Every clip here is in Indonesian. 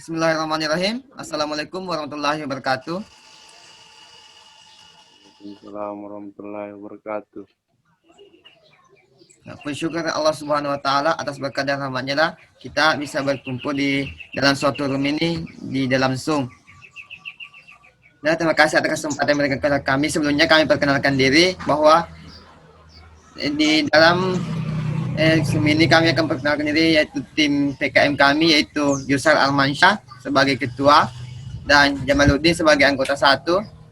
Bismillahirrahmanirrahim. Assalamualaikum warahmatullahi wabarakatuh. Waalaikumsalam warahmatullahi wabarakatuh. Bersyukur Allah Subhanahu wa taala atas berkat dan rahmatnya lah kita bisa berkumpul di dalam suatu room ini di dalam Zoom. Dan terima kasih atas kesempatan yang diberikan kepada kami. Sebelumnya kami perkenalkan diri bahwa di dalam Zoom ini kami akan perkenalkan diri yaitu tim PKM kami yaitu Yusar Almansyah sebagai ketua dan Jamaluddin sebagai anggota 1,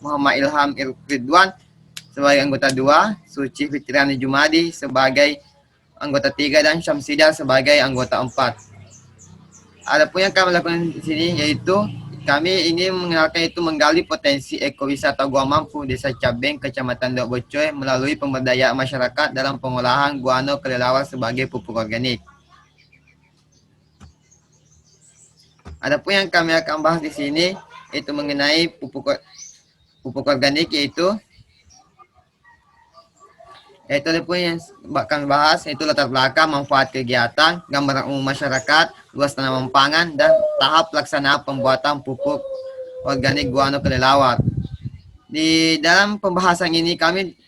Muhammad Ilham Ridwan sebagai anggota 2, Suci Fitriani Jumadi sebagai anggota 3 dan Syamsidah sebagai anggota 4. Adapun yang kami lakukan di sini yaitu kami ini mengenalkan itu menggali potensi ekowisata Gua Mampu Desa Cabeng, Kecamatan Dok Bocoy melalui pemberdayaan masyarakat dalam pengolahan guano kelelawar sebagai pupuk organik. Adapun yang kami akan bahas di sini itu mengenai pupuk organik yaitu adapun yang kami bahas yaitu latar belakang, manfaat kegiatan, gambaran umum masyarakat, luas tanaman pangan, dan tahap pelaksanaan pembuatan pupuk organik guano kelelawar. Di dalam pembahasan ini kami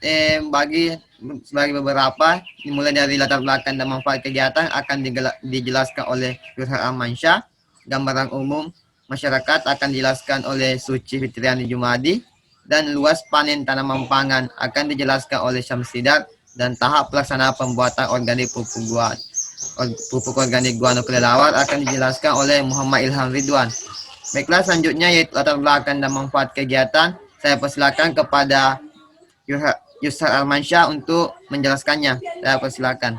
bagi sebagai beberapa, dimulai dari latar belakang dan manfaat kegiatan akan dijelaskan oleh Yusar Almansyah, gambaran umum masyarakat akan dijelaskan oleh Suci Fitriani Jumadi, dan luas panen tanaman pangan akan dijelaskan oleh Syamsidat, dan tahap pelaksanaan pembuatan organik pupuk organik guano kelelawar akan dijelaskan oleh Muhammad Ilham Ridwan. Baiklah, selanjutnya yaitu latar belakang dan manfaat kegiatan. Saya persilakan kepada Yusar Almansyah untuk menjelaskannya. Saya persilakan.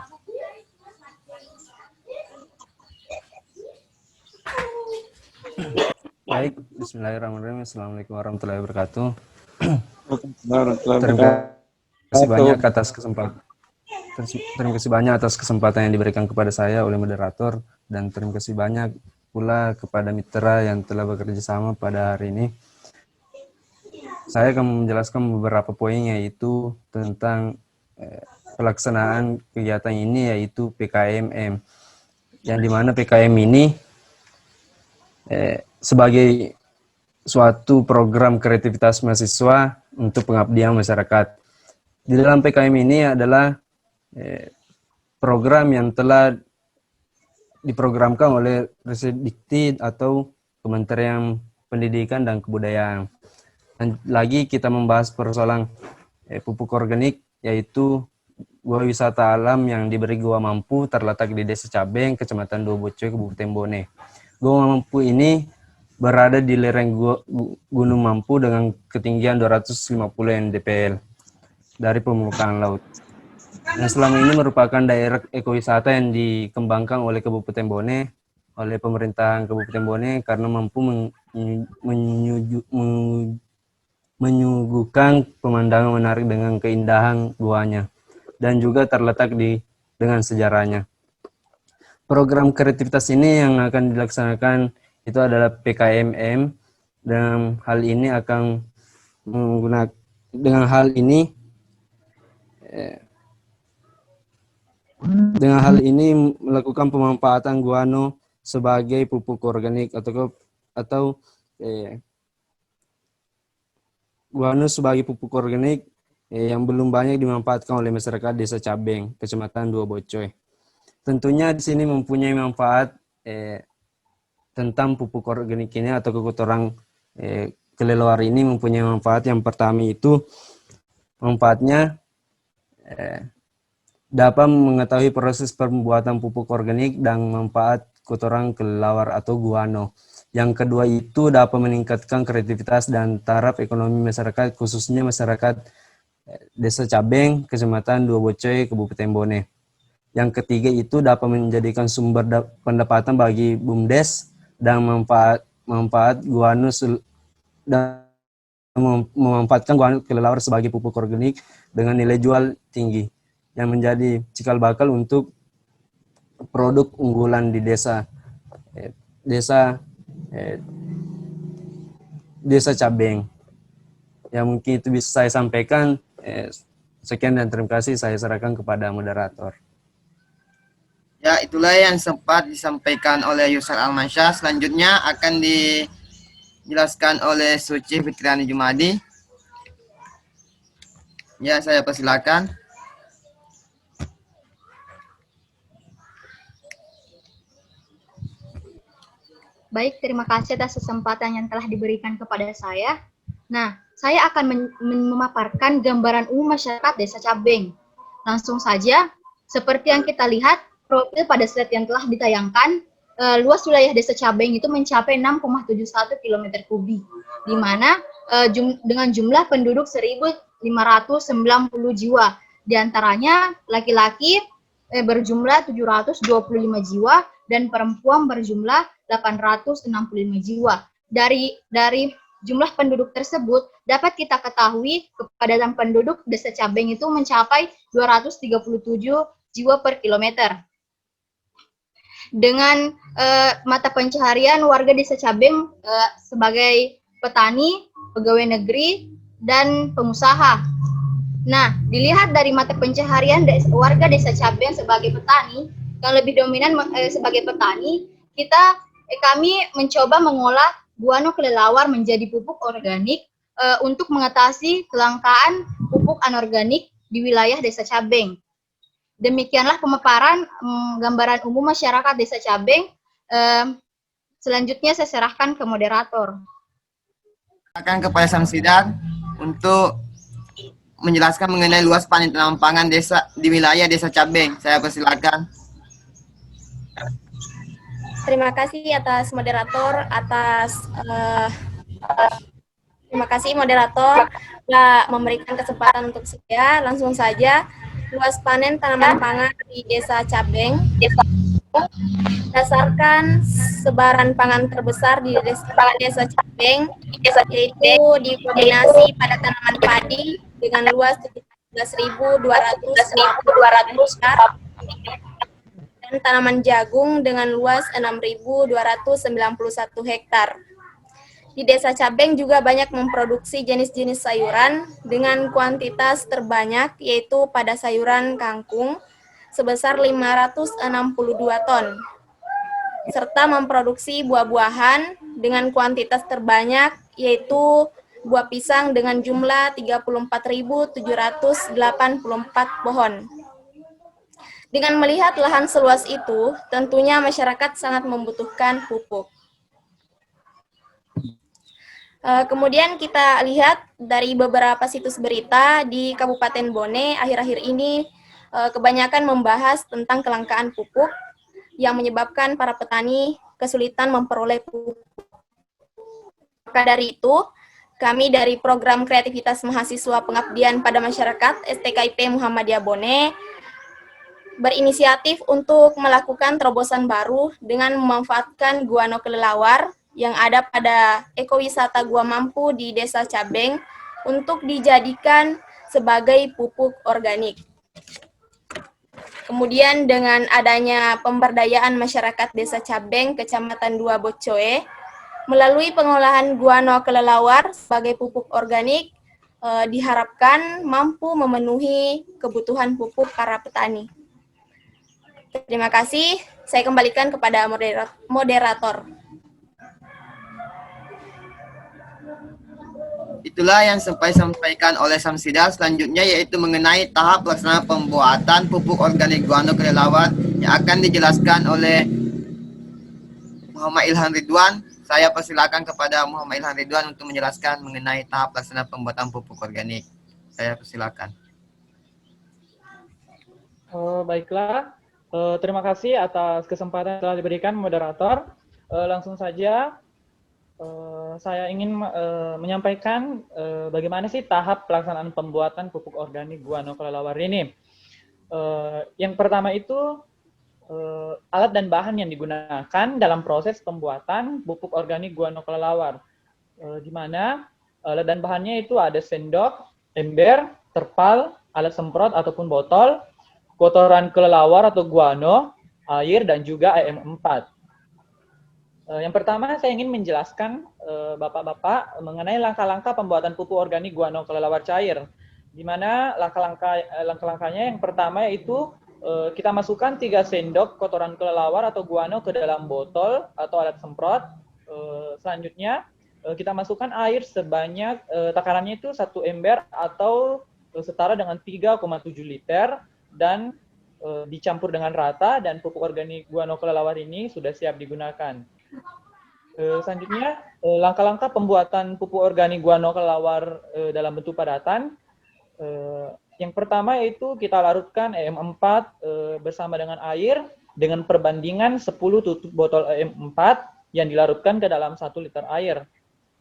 Baik, bismillahirrahmanirrahim. Assalamualaikum warahmatullahi wabarakatuh. Terima kasih banyak atas kesempatan yang diberikan kepada saya oleh moderator, dan terima kasih banyak pula kepada mitra yang telah bekerja sama pada hari ini. Saya akan menjelaskan beberapa poin yaitu tentang pelaksanaan kegiatan ini yaitu PKMM, yang dimana PKM ini sebagai suatu program kreativitas mahasiswa untuk pengabdian masyarakat. Di dalam PKM ini adalah program yang telah diprogramkan oleh Risdikti atau Kementerian Pendidikan dan Kebudayaan. Dan lagi kita membahas persoalan pupuk organik, yaitu gua wisata alam yang diberi Gua Mampu terletak di Desa Cabeng, Kecamatan Dua Bocoy, Kabupaten Bone. Gua Mampu ini berada di lereng Gunung Mampu dengan ketinggian 250 mdpl dari permukaan laut. Dan selama ini merupakan daerah ekowisata yang dikembangkan oleh Kabupaten Bone, oleh pemerintahan Kabupaten Bone, karena mampu menyuguhkan pemandangan menarik dengan keindahan guanya, dan juga terletak dengan sejarahnya. Program kreativitas ini yang akan dilaksanakan itu adalah PKMM, dan hal ini akan menggunakan dengan hal ini melakukan pemanfaatan guano sebagai pupuk organik atau guano sebagai pupuk organik yang belum banyak dimanfaatkan oleh masyarakat Desa Cabeng, Kecamatan Dua Bocoy. Tentunya di sini mempunyai manfaat tentang pupuk organik ini atau kotoran kelelawar ini mempunyai manfaat. Yang pertama itu manfaatnya dapat mengetahui proses pembuatan pupuk organik dan manfaat kotoran kelelawar atau guano. Yang kedua itu dapat meningkatkan kreativitas dan taraf ekonomi masyarakat, khususnya masyarakat Desa Cabeng, Kecamatan Dua Bocoy, Kabupaten Bone. Yang ketiga itu dapat menjadikan sumber pendapatan bagi BUMDes dan manfaat guano dan memanfaatkan guano kelelawar sebagai pupuk organik dengan nilai jual tinggi, yang menjadi cikal bakal untuk produk unggulan di desa Cabeng. Yang mungkin itu bisa saya sampaikan. Sekian dan terima kasih, saya serahkan kepada moderator. Ya, itulah yang sempat disampaikan oleh Yusar Almansyah. Selanjutnya akan dijelaskan oleh Suci Fitriani Jumadi. Ya, saya persilakan. Baik, terima kasih atas kesempatan yang telah diberikan kepada saya. Nah, saya akan memaparkan gambaran umum masyarakat Desa Cabeng. Langsung saja, seperti yang kita lihat, profil pada slide yang telah ditayangkan, luas wilayah Desa Cabeng itu mencapai 6,71 km kubik, di mana dengan jumlah penduduk 1.590 jiwa. Di antaranya laki-laki berjumlah 725 jiwa dan perempuan berjumlah 865 jiwa. Dari jumlah penduduk tersebut dapat kita ketahui kepadatan penduduk Desa Cabeng itu mencapai 237 jiwa per kilometer. Dengan mata pencaharian warga Desa Cabeng sebagai petani, pegawai negeri, dan pengusaha. Nah, dilihat dari mata pencaharian warga Desa Cabeng sebagai petani, yang lebih dominan sebagai petani, kami mencoba mengolah guano kelelawar menjadi pupuk organik untuk mengatasi kelangkaan pupuk anorganik di wilayah Desa Cabeng. Demikianlah pemaparan gambaran umum masyarakat Desa Cabeng. Selanjutnya saya serahkan ke moderator. Akan kepada Samsidan untuk menjelaskan mengenai luas panen tanaman pangan desa di wilayah Desa Cabeng. Saya persilakan. Terima kasih atas moderator, terima kasih moderator telah memberikan kesempatan untuk saya. Langsung saja, luas panen tanaman pangan di Desa Cabeng berdasarkan sebaran pangan terbesar di Desa Cabeng, yaitu didominasi pada tanaman padi dengan luas 17.200 hektar dan tanaman jagung dengan luas 6.291 hektar. Di Desa Cabeng juga banyak memproduksi jenis-jenis sayuran dengan kuantitas terbanyak, yaitu pada sayuran kangkung sebesar 562 ton, serta memproduksi buah-buahan dengan kuantitas terbanyak, yaitu buah pisang dengan jumlah 34.784 pohon. Dengan melihat lahan seluas itu, tentunya masyarakat sangat membutuhkan pupuk. Kemudian kita lihat dari beberapa situs berita di Kabupaten Bone akhir-akhir ini kebanyakan membahas tentang kelangkaan pupuk yang menyebabkan para petani kesulitan memperoleh pupuk. Maka dari itu, kami dari Program Kreativitas Mahasiswa Pengabdian pada Masyarakat STKIP Muhammadiyah Bone berinisiatif untuk melakukan terobosan baru dengan memanfaatkan guano kelelawar yang ada pada ekowisata Gua Mampu di Desa Cabeng untuk dijadikan sebagai pupuk organik. Kemudian dengan adanya pemberdayaan masyarakat Desa Cabeng, Kecamatan 2 Bocoe, melalui pengolahan guano kelelawar sebagai pupuk organik, diharapkan mampu memenuhi kebutuhan pupuk para petani. Terima kasih, saya kembalikan kepada moderator. Itulah yang sempat disampaikan oleh Samsida. Selanjutnya yaitu mengenai tahap pelaksanaan pembuatan pupuk organik guano kelelawar yang akan dijelaskan oleh Muhammad Ilham Ridwan. Saya persilakan kepada Muhammad Ilham Ridwan untuk menjelaskan mengenai tahap pelaksanaan pembuatan pupuk organik. Saya persilakan. Baiklah, terima kasih atas kesempatan yang telah diberikan moderator. Langsung saja saya ingin menyampaikan bagaimana sih tahap pelaksanaan pembuatan pupuk organik guano kelelawar ini. Yang pertama itu alat dan bahan yang digunakan dalam proses pembuatan pupuk organik guano kelelawar, di mana alat dan bahannya itu ada sendok, ember, terpal, alat semprot ataupun botol, kotoran kelelawar atau guano, air, dan juga AM4. Yang pertama saya ingin menjelaskan Bapak-Bapak mengenai langkah-langkah pembuatan pupuk organik guano kelelawar cair, di mana langkah-langkahnya yang pertama yaitu kita masukkan 3 sendok kotoran kelelawar atau guano ke dalam botol atau alat semprot. Selanjutnya kita masukkan air sebanyak takarannya itu 1 ember atau setara dengan 3,7 liter dan dicampur dengan rata, dan pupuk organik guano kelelawar ini sudah siap digunakan. Selanjutnya langkah-langkah pembuatan pupuk organik guano kelelawar dalam bentuk padatan. Yang pertama yaitu kita larutkan EM4 bersama dengan air dengan perbandingan 10 tutup botol EM4 yang dilarutkan ke dalam 1 liter air.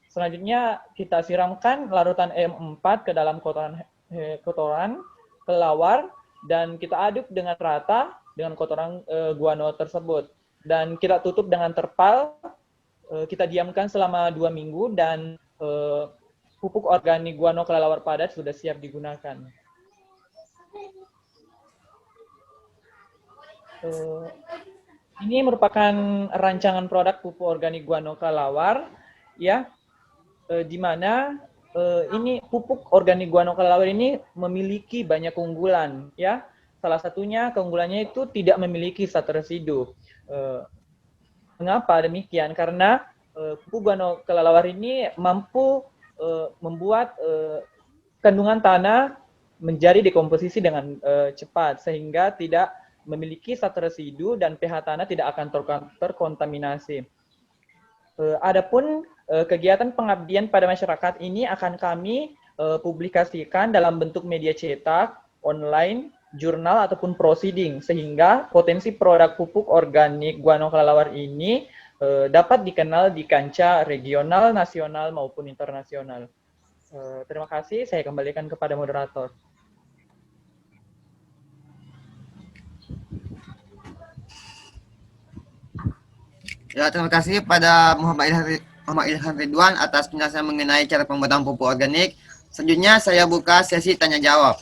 Selanjutnya kita siramkan larutan EM4 ke dalam kotoran kelelawar dan kita aduk dengan rata dengan kotoran guano tersebut. Dan kita tutup dengan terpal, kita diamkan selama 2 minggu dan pupuk organik guano kelelawar padat sudah siap digunakan. Ini merupakan rancangan produk pupuk organik guano kelelawar, ya, di mana ini pupuk organik guano kelelawar ini memiliki banyak keunggulan, ya. Salah satunya keunggulannya itu tidak memiliki zat residu. Mengapa demikian? Karena pupuk guano kelelawar ini mampu membuat kandungan tanah menjadi dekomposisi dengan cepat sehingga tidak memiliki zat residu dan pH tanah tidak akan terkontaminasi. Adapun kegiatan pengabdian pada masyarakat ini akan kami publikasikan dalam bentuk media cetak, online, jurnal ataupun proceeding sehingga potensi produk pupuk organik guano kelelawar ini dapat dikenal di kancah regional, nasional maupun internasional. Terima kasih, saya kembalikan kepada moderator. Ya, terima kasih pada Muhammad Ilham Ridwan atas penjelasan mengenai cara pembuatan pupuk organik. Selanjutnya saya buka sesi tanya jawab.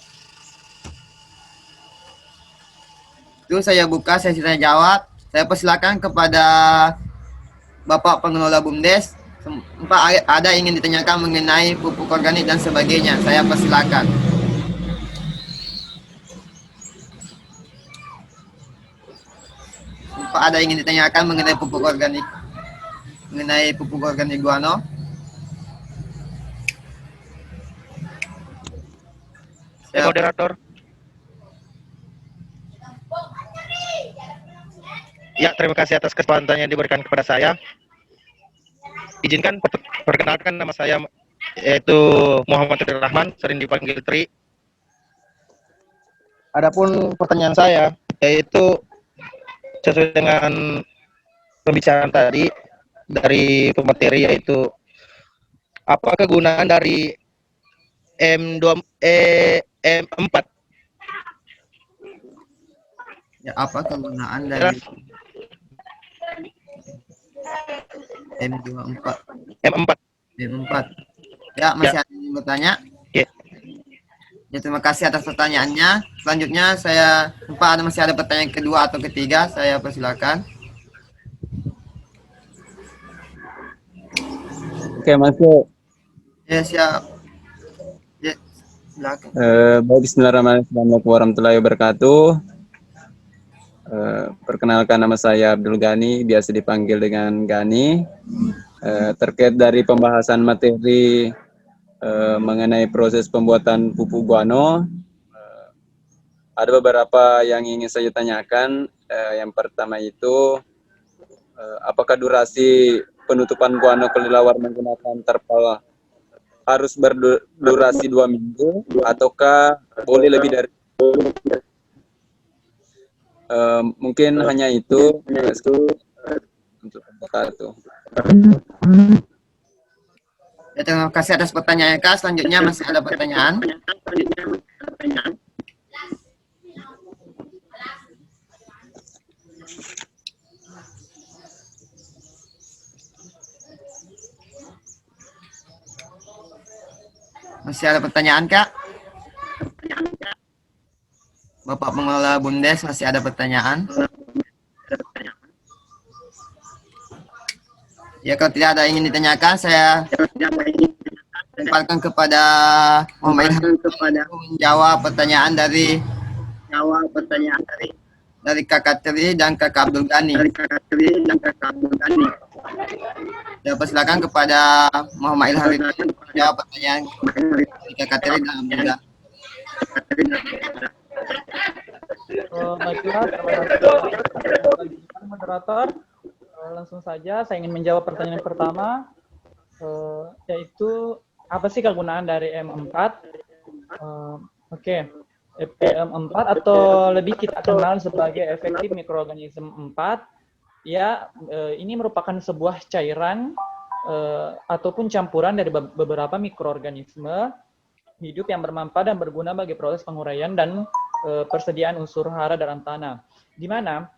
Itu saya buka sesi tanya jawab. Saya persilakan kepada Bapak Pengelola BUMDes. Pak, ada ingin ditanyakan mengenai pupuk organik dan sebagainya. Saya persilakan. Pak, ada ingin ditanyakan mengenai pupuk organik guano? Moderator. Ya, terima kasih atas kesempatan yang diberikan kepada saya. Izinkan perkenalkan nama saya yaitu Muhammad Tri Rahman, sering dipanggil Tri. Adapun pertanyaan saya yaitu sesuai dengan pembicaraan tadi dari pemateri, yaitu apa kegunaan dari M4? Ya, apa kegunaan dari M24? M4. Ya, masih ada yang bertanya? Ya. Ya, terima kasih atas pertanyaannya. Selanjutnya Pak, masih ada pertanyaan kedua atau ketiga, saya persilakan. Oke, masuk. Ya, siap. Ya, silakan. Baik, bismillahirrahmanirrahim. Assalamualaikum warahmatullahi wabarakatuh. Perkenalkan, nama saya Abdul Ghani, biasa dipanggil dengan Ghani. Terkait dari pembahasan materi mengenai proses pembuatan pupuk guano, ada beberapa yang ingin saya tanyakan. Yang pertama itu, apakah durasi penutupan guano kelelawar menggunakan terpal harus berdurasi 2 minggu ataukah boleh lebih dari mungkin hanya itu untuk itu. Ya, terima kasih atas pertanyaannya, Kak. Selanjutnya masih ada pertanyaan. Masih ada pertanyaan, Kak? Bapak Pengelola BUMDes, masih ada pertanyaan? Ya, kalau tidak ada yang ingin ditanyakan, saya lemparkan kepada Muhammad Ilham menjawab pertanyaan dari pertanyaan dari Kakak Tri dan Kakak Abdul Ghani. Dapat silakan kepada Muhammad Ilham Ridwan jawab pertanyaan dari Kakak Tri dan Abdul Ghani. Baiklah, terima kasih moderator. Langsung saja saya ingin menjawab pertanyaan pertama, yaitu apa sih kegunaan dari M4? Oke, M4 atau lebih kita kenal sebagai efektif mikroorganisme 4, ya, ini merupakan sebuah cairan ataupun campuran dari beberapa mikroorganisme hidup yang bermanfaat dan berguna bagi proses penguraian dan persediaan unsur hara dalam tanah. Di mana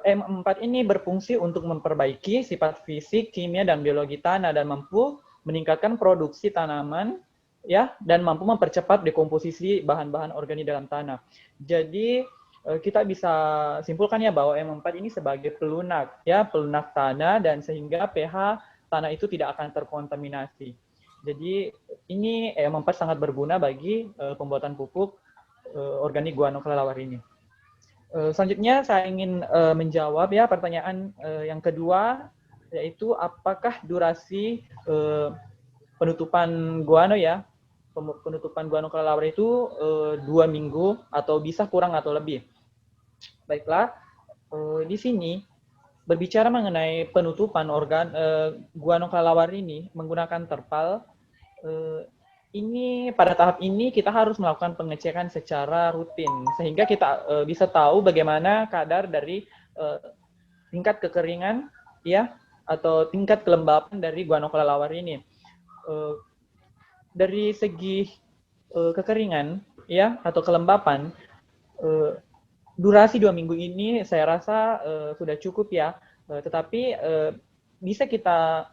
M4 ini berfungsi untuk memperbaiki sifat fisik, kimia, dan biologi tanah dan mampu meningkatkan produksi tanaman, ya, dan mampu mempercepat dekomposisi bahan-bahan organik dalam tanah. Jadi kita bisa simpulkan ya bahwa M4 ini sebagai pelunak, ya, pelunak tanah, dan sehingga pH tanah itu tidak akan terkontaminasi. Jadi ini M4 sangat berguna bagi pembuatan pupuk organik guano kelelawar ini. Selanjutnya saya ingin menjawab ya pertanyaan yang kedua, yaitu apakah durasi penutupan guano ya, penutupan guano kelelawar itu 2 minggu atau bisa kurang atau lebih. Baiklah, di sini berbicara mengenai penutupan guano kelelawar ini menggunakan terpal, ini pada tahap ini kita harus melakukan pengecekan secara rutin sehingga kita bisa tahu bagaimana kadar dari tingkat kekeringan ya atau tingkat kelembapan dari guano kelelawar ini. Dari segi kekeringan ya atau kelembapan, durasi 2 minggu ini saya rasa sudah cukup ya, tetapi bisa kita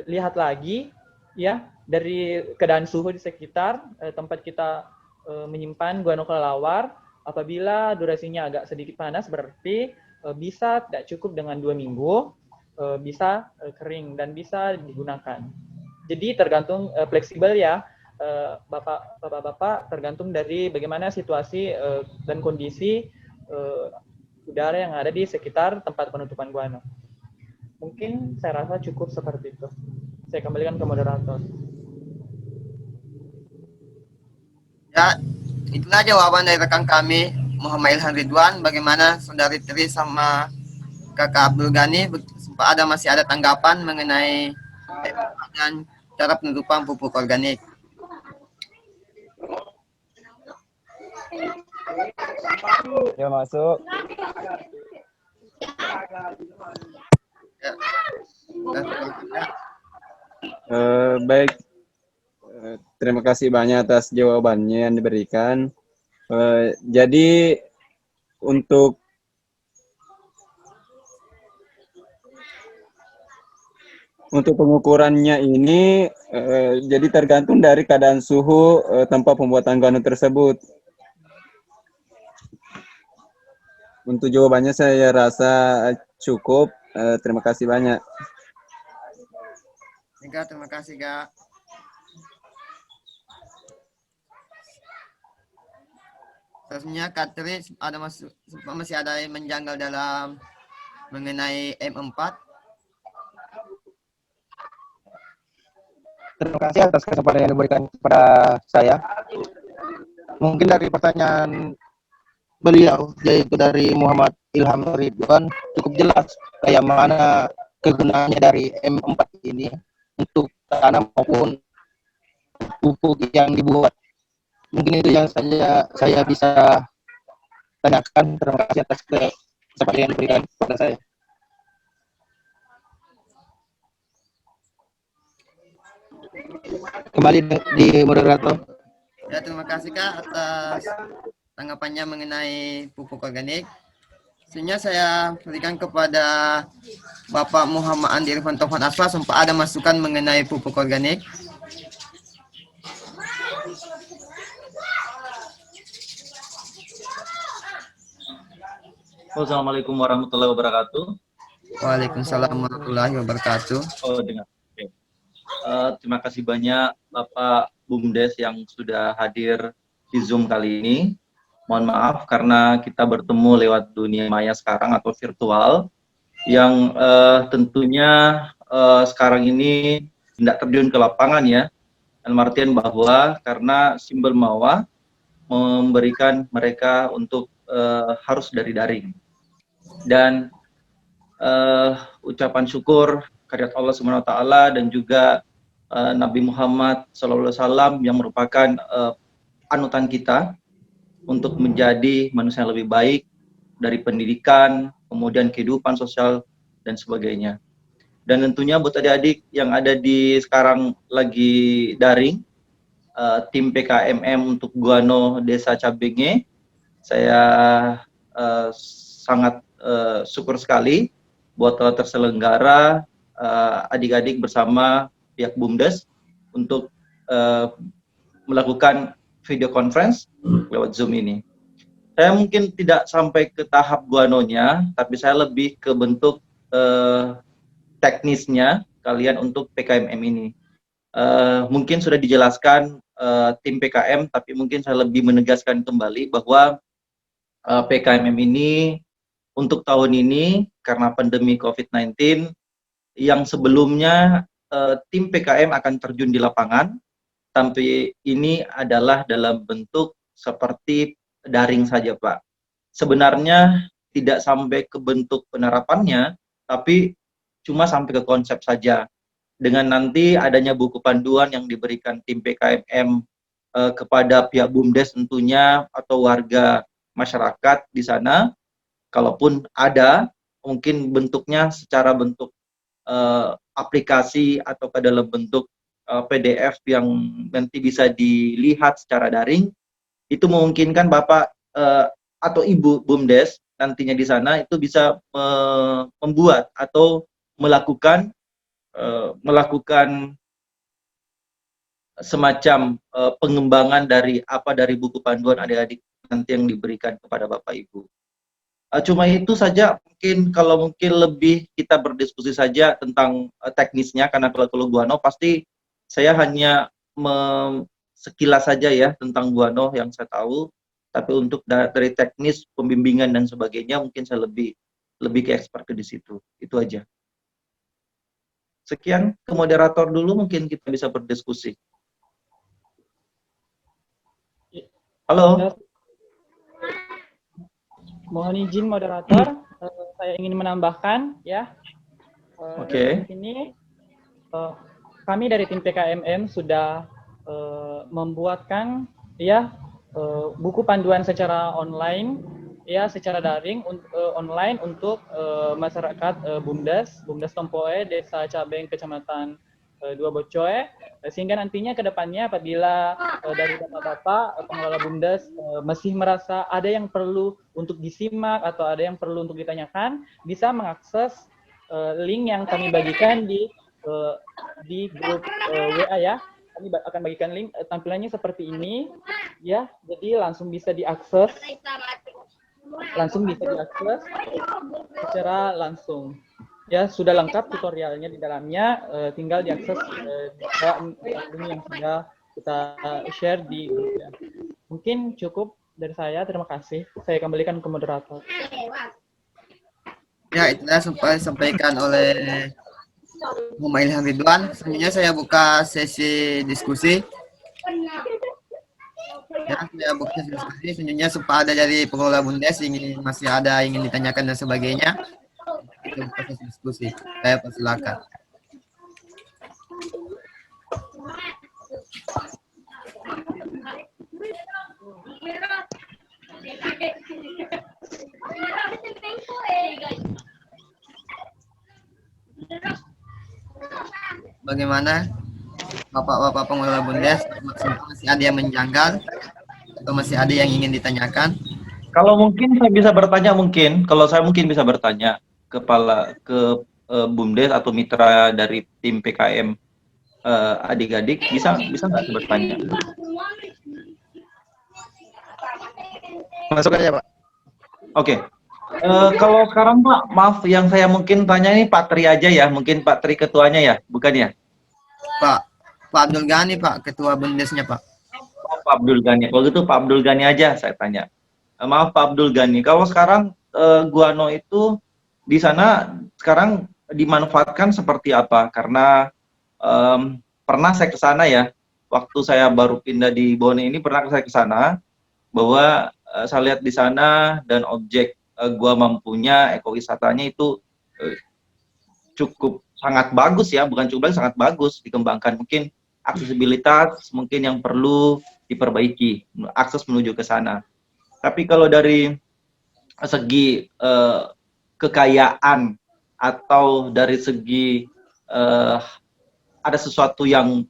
lihat lagi ya dari keadaan suhu di sekitar tempat kita menyimpan guano kelelawar. Apabila durasinya agak sedikit panas berarti bisa tidak cukup dengan 2 minggu, bisa kering dan bisa digunakan. Jadi tergantung fleksibel ya Bapak-bapak, tergantung dari bagaimana situasi dan kondisi udara yang ada di sekitar tempat penutupan guano. Mungkin saya rasa cukup seperti itu. Saya kembalikan ke moderator. Ya, itulah jawaban dari rekan kami Muhammad Ilham Ridwan. Bagaimana Saudari Tri sama Kakak Abdul Ghani, masih ada tanggapan mengenai dan cara penutupan pupuk organik? Ya, masuk. Ya. Baik, terima kasih banyak atas jawabannya yang diberikan. Jadi untuk pengukurannya ini jadi tergantung dari keadaan suhu tempat pembuatan guano tersebut. Untuk jawabannya saya rasa cukup. Terima kasih banyak. Terima kasih, Kak. Selanjutnya Kak Tri masih ada yang menjanggal dalam mengenai M4. Terima kasih atas kesempatan yang diberikan kepada saya. Mungkin dari pertanyaan beliau, yaitu dari Muhammad Ilham Ridwan, cukup jelas kayak mana kegunaannya dari M4 ini untuk tanam maupun pupuk yang dibuat. Mungkin itu yang saya bisa tanyakan. Terima kasih atas kesempatan yang diberikan kepada saya. Kembali di moderator. Ya, terima kasih Kak atas tanggapannya mengenai pupuk organik. Selanjutnya saya berikan kepada Bapak Muhammad Andi Irfan Taufan Asfa, sumpah ada masukan mengenai pupuk organik. Assalamualaikum warahmatullahi wabarakatuh. Waalaikumsalam warahmatullahi wabarakatuh. Oh, dengar. Oke. Terima kasih banyak Bapak Bumdes yang sudah hadir di Zoom kali ini. Mohon maaf karena kita bertemu lewat dunia maya sekarang atau virtual yang tentunya sekarang ini tidak terjun ke lapangan ya. Dalam artian bahwa karena simbol Mawa memberikan mereka untuk harus dari daring. Dan ucapan syukur kehadirat Allah Subhanahu wa taala dan juga Nabi Muhammad SAW yang merupakan anutan kita untuk menjadi manusia yang lebih baik dari pendidikan, kemudian kehidupan sosial dan sebagainya. Dan tentunya buat adik-adik yang ada di sekarang lagi daring, tim PKMM untuk Guano Desa Cabenge, saya sangat syukur sekali buat telah terselenggara adik-adik bersama pihak BUMDes untuk melakukan video conference lewat Zoom ini. Saya mungkin tidak sampai ke tahap guanonya, tapi saya lebih ke bentuk teknisnya kalian untuk PKMM ini. Mungkin sudah dijelaskan tim PKM, tapi mungkin saya lebih menegaskan kembali bahwa PKMM ini untuk tahun ini karena pandemi COVID-19 yang sebelumnya tim PKM akan terjun di lapangan, tapi ini adalah dalam bentuk seperti daring saja, Pak. Sebenarnya tidak sampai ke bentuk penerapannya, tapi cuma sampai ke konsep saja. Dengan nanti adanya buku panduan yang diberikan tim PKMM kepada pihak BUMDes tentunya atau warga masyarakat di sana, kalaupun ada, mungkin bentuknya secara bentuk aplikasi atau ke dalam bentuk PDF yang nanti bisa dilihat secara daring, itu memungkinkan Bapak atau Ibu BUMDes nantinya di sana itu bisa membuat atau melakukan semacam pengembangan dari buku panduan adik-adik nanti yang diberikan kepada Bapak Ibu. Cuma itu saja, mungkin lebih kita berdiskusi saja tentang teknisnya, karena kalau Guano pasti saya hanya sekilas saja ya tentang Guano yang saya tahu, tapi untuk dari teknis pembimbingan dan sebagainya mungkin saya lebih ke expert ke di situ. Itu aja. Sekian ke moderator dulu, mungkin kita bisa berdiskusi. Halo. Mohon izin moderator, saya ingin menambahkan ya. Oke. Di sini kami dari tim PKMM sudah membuatkan ya buku panduan secara online ya, secara daring online untuk masyarakat BUMDes Tompoe, Desa Cabeng, Kecamatan Dua Bocoe, sehingga nantinya ke depannya apabila dari bapak-bapak pengelola BUMDes masih merasa ada yang perlu untuk disimak atau ada yang perlu untuk ditanyakan, bisa mengakses link yang kami bagikan di grup WA ya. Kami akan bagikan link, tampilannya seperti ini ya, jadi langsung bisa diakses secara langsung. Ya, sudah lengkap tutorialnya di dalamnya, tinggal diakses ini yang sudah kita share di grupnya. Mungkin cukup dari saya, terima kasih. Saya kembalikan ke moderator. Ya, itulah disampaikan oleh Muhammad Ilham Ridwan. Selanjutnya saya buka sesi diskusi. Ya, saya buka sesi diskusi. Selanjutnya supaya ada dari pengelola BUMDes masih ada ingin ditanyakan dan sebagainya. Kita buka sesi diskusi. Saya persilakan. Bagaimana Bapak-bapak pengelola BUMDes, masih ada yang menjanggal atau masih ada yang ingin ditanyakan? Kalau mungkin saya bisa bertanya, kalau saya bisa bertanya ke BUMDes atau mitra dari tim PKM adik-adik, bisa nggak saya bertanya? Masuk aja, Pak. Oke. Kalau sekarang Pak, maaf yang saya mungkin tanya ini Pak Tri aja ya, mungkin Pak Tri ketuanya ya, bukan ya? Pak Abdul Ghani, Pak, ketua BUMDesnya, Pak. Pak Abdul Ghani. Kalau gitu Pak Abdul Ghani aja saya tanya. Maaf Pak Abdul Ghani, kalau sekarang guano itu di sana sekarang dimanfaatkan seperti apa? Karena pernah saya ke sana ya, waktu saya baru pindah di Bone ini pernah saya ke sana, bahwa saya lihat di sana dan objek gua mampunya, ekowisatanya itu cukup sangat bagus ya, bukan cukup bagus, sangat bagus dikembangkan. Mungkin aksesibilitas mungkin yang perlu diperbaiki, akses menuju ke sana. Tapi kalau dari segi kekayaan atau dari segi ada sesuatu yang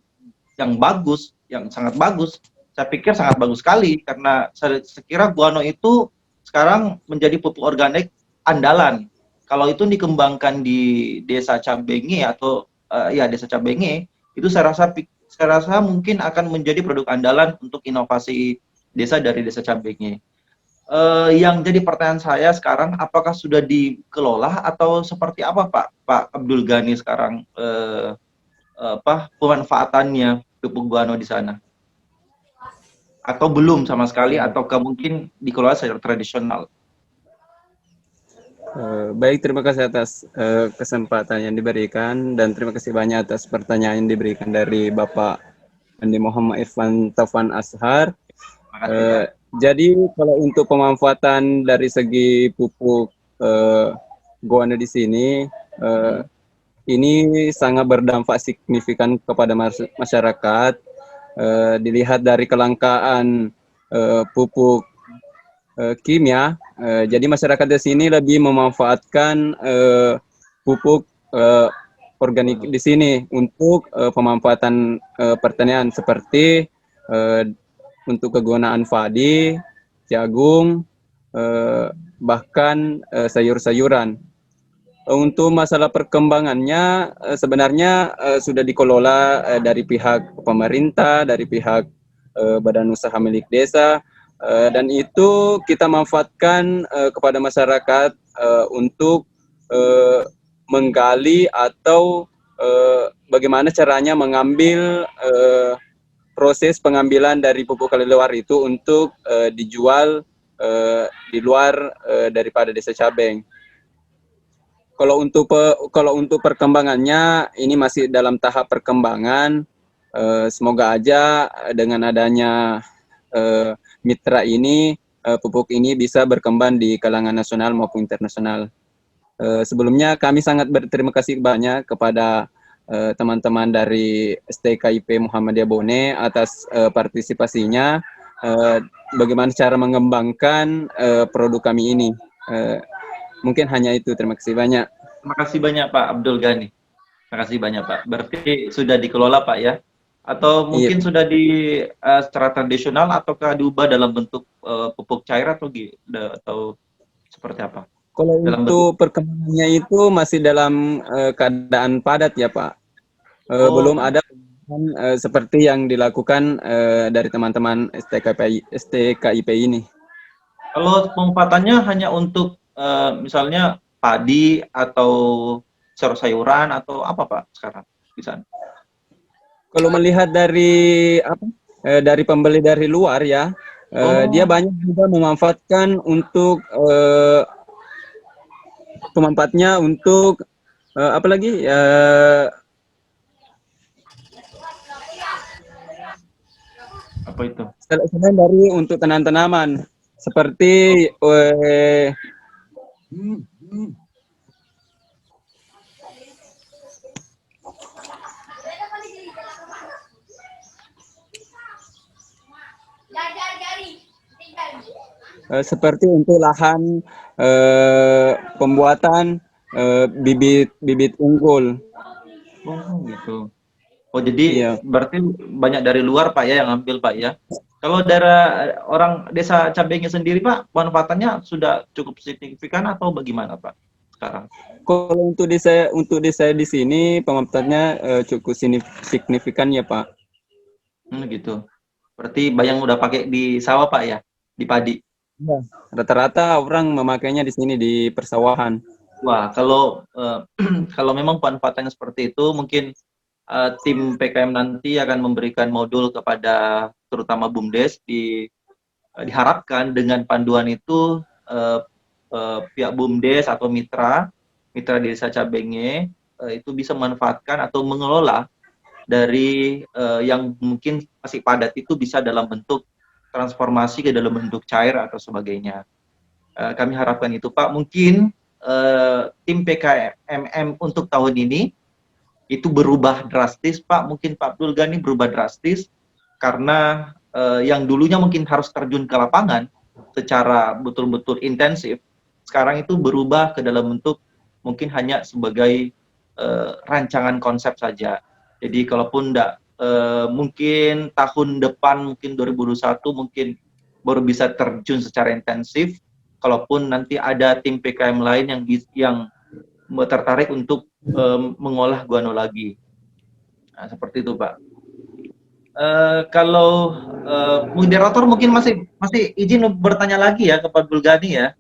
bagus, yang sangat bagus, saya pikir sangat bagus sekali karena saya kira guano itu sekarang menjadi pupuk organik andalan. Kalau itu dikembangkan di Desa Cabenge atau ya Desa Cabenge, itu saya rasa mungkin akan menjadi produk andalan untuk inovasi desa dari Desa Cabenge. Yang jadi pertanyaan saya sekarang, apakah sudah dikelola atau seperti apa Pak Abdul Ghani sekarang pemanfaatannya pupuk guano di sana? Atau belum sama sekali, ataukah mungkin dikelola secara tradisional? Baik, terima kasih atas kesempatan yang diberikan dan terima kasih banyak atas pertanyaan yang diberikan dari Bapak Andi Muhammad Irfan Taufan Ashar. Jadi kalau untuk pemanfaatan dari segi pupuk guano di sini, ini sangat berdampak signifikan kepada masyarakat. Dilihat dari kelangkaan pupuk kimia, jadi masyarakat di sini lebih memanfaatkan pupuk organik di sini untuk pemanfaatan pertanian seperti untuk kegunaan padi, jagung, bahkan sayur-sayuran. Untuk masalah perkembangannya sebenarnya sudah dikelola dari pihak pemerintah, dari pihak badan usaha milik desa, dan itu kita manfaatkan kepada masyarakat untuk menggali atau bagaimana caranya mengambil proses pengambilan dari pupuk kelelawar itu untuk dijual di luar daripada Desa Cabeng. Kalau untuk perkembangannya ini masih dalam tahap perkembangan. Semoga aja dengan adanya mitra ini, pupuk ini bisa berkembang di kalangan nasional maupun internasional. Sebelumnya kami sangat berterima kasih banyak kepada teman-teman dari STKIP Muhammadiyah Bone atas partisipasinya. Bagaimana cara mengembangkan produk kami ini. Mungkin hanya itu. Terima kasih banyak. Terima kasih banyak Pak Abdul Ghani. Terima kasih banyak Pak. Berarti sudah dikelola Pak ya? Atau mungkin sudah secara tradisional ataukah diubah dalam bentuk pupuk cair atau seperti apa? Kalau untuk perkembangannya itu masih dalam keadaan padat ya Pak. Belum ada seperti yang dilakukan dari teman-teman STKIP ini. Kalau pemanfaatannya hanya untuk misalnya padi atau sayur-sayuran atau apa Pak sekarang di sana? Kalau melihat dari dari pembeli dari luar ya, dia banyak juga memanfaatkan untuk pemanfaatnya untuk apa lagi? Apa itu? Selain dari untuk tanaman-tanaman seperti seperti untuk lahan pembuatan bibit unggul. Oh gitu. Oh jadi berarti banyak dari luar Pak ya yang ambil Pak ya. Kalau dari orang Desa Cabenge sendiri Pak, manfaatannya sudah cukup signifikan atau bagaimana Pak sekarang? Kalau untuk desa di sini pemanfaatannya cukup signifikan ya Pak. Gitu. Berarti banyak udah pakai di sawah Pak ya, di padi. Ya. Rata-rata orang memakainya di sini di persawahan. Wah, kalau kalau memang pemanfaatannya seperti itu, mungkin tim PKM nanti akan memberikan modul kepada terutama BUMDes di diharapkan dengan panduan itu pihak BUMDes atau mitra desa Cabenge itu bisa memanfaatkan atau mengelola dari yang mungkin masih padat itu bisa dalam bentuk transformasi ke dalam bentuk cair atau sebagainya. Kami harapkan itu Pak. Mungkin tim PKMM untuk tahun ini itu berubah drastis Pak. Mungkin Pak Abdul Ghani berubah drastis karena yang dulunya mungkin harus terjun ke lapangan secara betul-betul intensif, sekarang itu berubah ke dalam bentuk mungkin hanya sebagai rancangan konsep saja. Jadi kalaupun mungkin tahun depan, mungkin 2021 mungkin baru bisa terjun secara intensif, kalaupun nanti ada tim PKM lain yang tertarik untuk mengolah guano lagi. Nah, seperti itu Pak. Kalau moderator mungkin masih izin bertanya lagi ya ke Pak Abdul Ghani ya.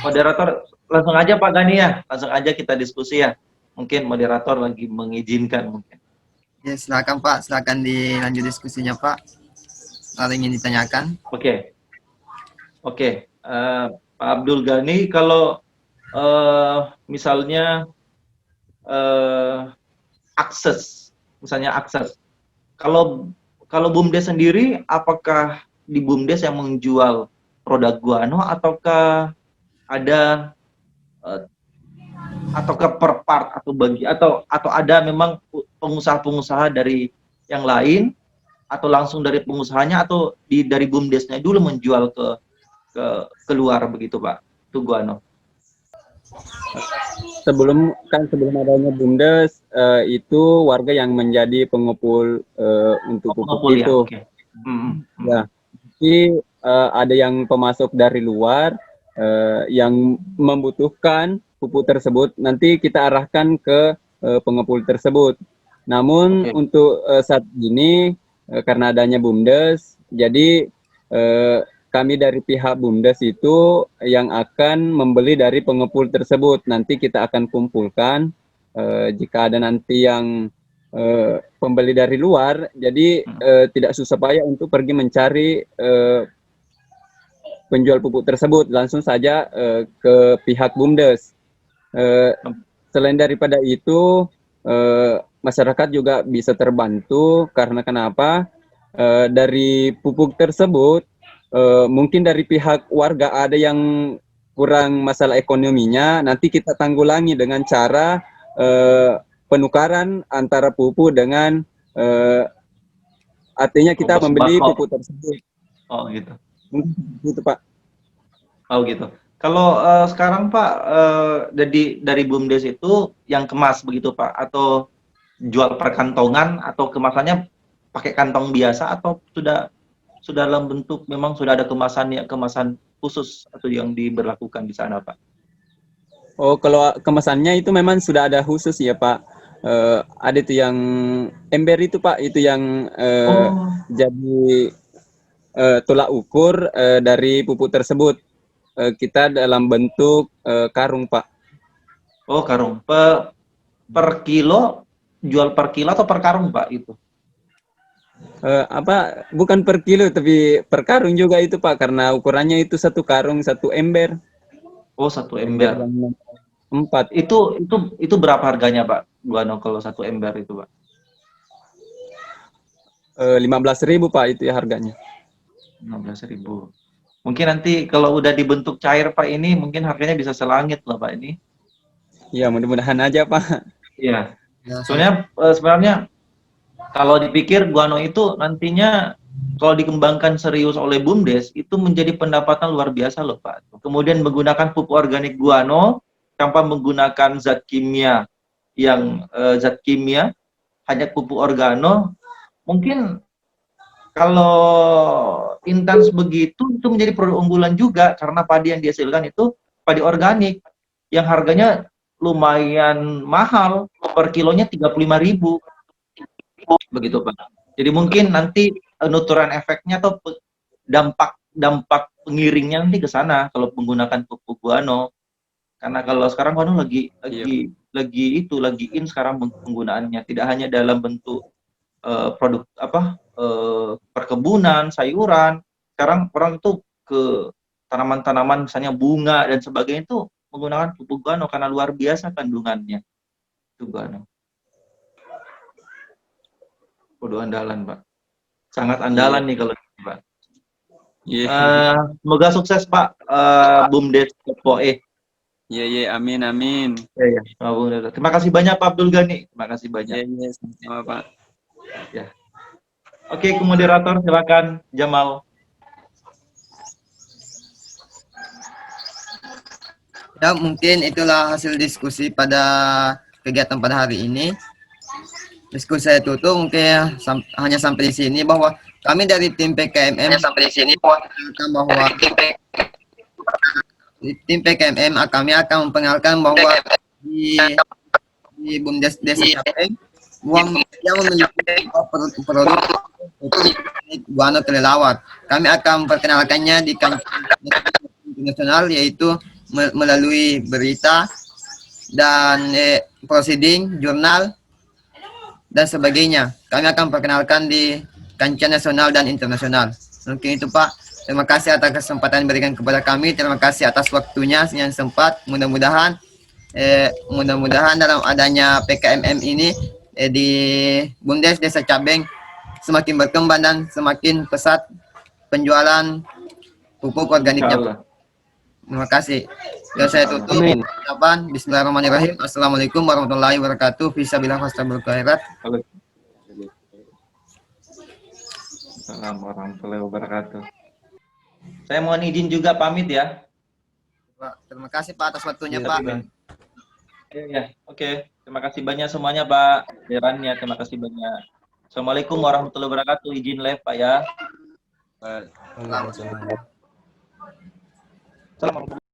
Moderator langsung aja Pak Ghani ya, langsung aja kita diskusi ya. Mungkin moderator lagi mengizinkan mungkin. Ya, silakan Pak, silakan dilanjut diskusinya Pak. Ada yang ingin ditanyakan? Oke. Pak Abdul Ghani, kalau misalnya akses, kalau BUMDes sendiri, apakah di BUMDes yang menjual produk guano ataukah ada ataukah per part atau atau ada memang pengusaha-pengusaha dari yang lain atau langsung dari pengusahanya atau dari BUMDesnya dulu menjual ke keluar begitu Pak, itu guano. Sebelum adanya BUMDes itu warga yang menjadi pengumpul untuk pupuk itu. Ya, okay. Ya, jadi ada yang pemasok dari luar yang membutuhkan pupuk tersebut, nanti kita arahkan ke pengepul tersebut. Namun untuk saat ini karena adanya BUMDes, jadi kami dari pihak BUMDes itu yang akan membeli dari pengepul tersebut. Nanti kita akan kumpulkan jika ada nanti yang pembeli dari luar, jadi tidak susah payah untuk pergi mencari penjual pupuk tersebut, langsung saja ke pihak BUMDes. Selain daripada itu, masyarakat juga bisa terbantu karena kenapa? Dari pupuk tersebut, mungkin dari pihak warga ada yang kurang masalah ekonominya, nanti kita tanggulangi dengan cara penukaran antara pupuk dengan artinya kita membeli pupuk tersebut. Oh gitu. Gitu Pak. Oh gitu. Kalau sekarang Pak dari BUMDes itu yang kemas begitu Pak, atau jual per kantongan atau kemasannya pakai kantong biasa atau sudah dalam bentuk memang sudah ada kemasan khusus atau yang diberlakukan di sana Pak? Oh, kalau kemasannya itu memang sudah ada khusus ya Pak. Ada itu yang ember itu Pak, itu yang jadi tolak ukur dari pupuk tersebut. Kita dalam bentuk karung Pak. Oh karung. Per kilo, jual per kilo atau per karung Pak itu? Bukan per kilo tapi per karung juga itu Pak, karena ukurannya itu satu karung satu ember. Oh satu ember. 4. Itu berapa harganya Pak guano kalau satu ember itu Pak? 15.000 Pak itu ya harganya. 15.000. Mungkin nanti kalau udah dibentuk cair Pak ini mungkin harganya bisa selangit loh Pak ini. Ya mudah-mudahan aja Pak. Iya. Soalnya sebenarnya kalau dipikir guano itu nantinya kalau dikembangkan serius oleh BUMDes itu menjadi pendapatan luar biasa loh Pak. Kemudian menggunakan pupuk organik guano tanpa menggunakan zat kimia hanya pupuk organo, mungkin kalau intens begitu itu menjadi produk unggulan juga karena padi yang dihasilkan itu padi organik yang harganya lumayan mahal, per kilonya 35.000 begitu Pak. Jadi mungkin nanti nuturan efeknya atau dampak pengiringnya nanti ke sana kalau menggunakan pupuk guano Karena kalau sekarang kan lagi in sekarang penggunaannya, tidak hanya dalam bentuk produk perkebunan, sayuran. Sekarang orang itu ke tanaman-tanaman misalnya bunga dan sebagainya itu menggunakan pupuk guano karena luar biasa kandungannya. Itu guano. Produk andalan, Pak. Sangat andalan nih kalau Pak. Semoga sukses Pak BUMDes POE. Iya, amin, amin. Ya. Terima kasih banyak Pak Abdul Ghani. Terima kasih banyak. Iya, sama Pak. Ya. Oke, ke moderator silakan Jamal. Ya, mungkin itulah hasil diskusi pada kegiatan pada hari ini. Diskusi saya tutup mungkin hanya sampai di sini, bahwa kami dari tim PKMM sampai di sini bahwa tim PKMM kami akan memperkenalkan bahwa di BUMDes Desa Capeng yang memiliki produk guano kelelawar. Kami akan memperkenalkannya di kancah internasional, yaitu melalui berita dan proceeding, jurnal dan sebagainya. Kami akan perkenalkan di kancah nasional dan internasional. Mungkin itu Pak. Terima kasih atas kesempatan yang diberikan kepada kami. Terima kasih atas waktunya yang sempat. Mudah-mudahan dalam adanya PKMM ini di BUMDes Desa Cabeng semakin berkembang dan semakin pesat penjualan pupuk organiknya. Terima kasih. Dan saya tutup. Bismillahirrahmanirrahim. Assalamualaikum warahmatullahi wabarakatuh. Fisabilillah fastabul khairat. Assalamualaikum warahmatullahi wabarakatuh. Saya mohon izin juga pamit ya. Pak, terima kasih Pak atas waktunya Pak. Ya, oke. Terima kasih banyak semuanya Pak. Deran ya, terima kasih banyak. Assalamualaikum warahmatullahi wabarakatuh. Izin live Pak ya. Waalaikumsalam. Assalamualaikum.